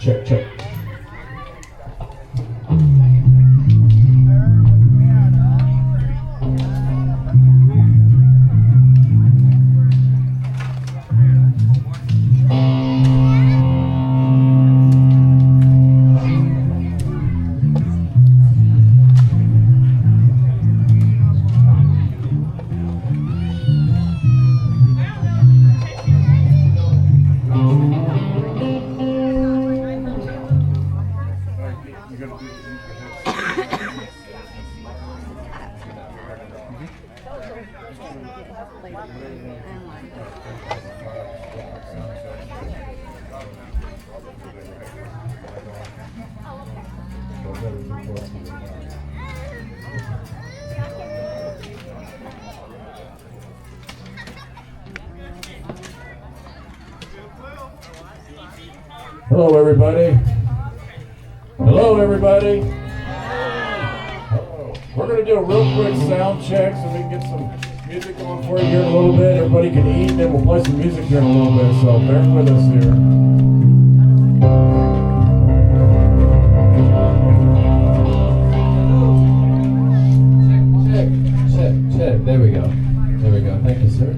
Check, check. Hello, everybody. Hello, everybody. Hello. We're going to do a real quick sound check so we can get some music going for you here in a little bit. Everybody can eat, and then we'll play some music here in a little bit. So bear with us here. Check. There we go. Thank you, sir.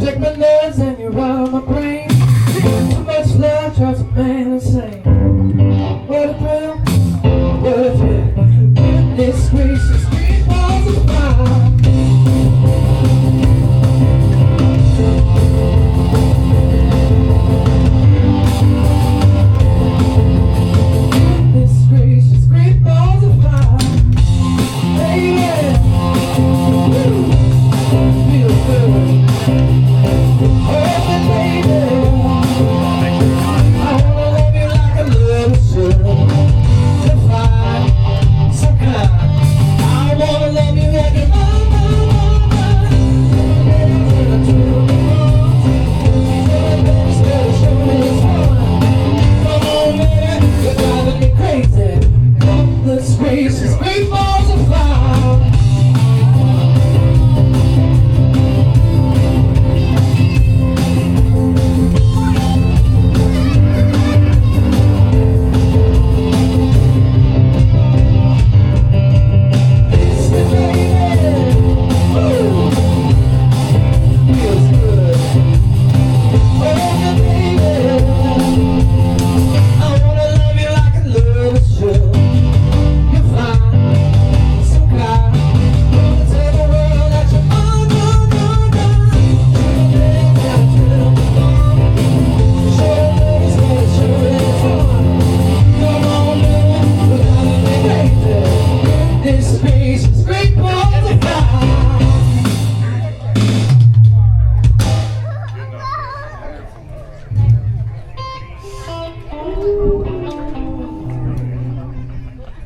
Take my nerves and you're out of my brain. Too much love drives a man insane. What a thrill, what a thrill. Goodness gracious, 3 balls of fire.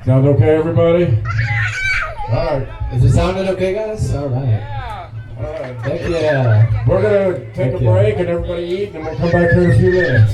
Sound okay, everybody? All right. Is it sounding okay, guys? All right. All right. Heck yeah. We're going to take a break and everybody eat, and we'll come back here in a few minutes.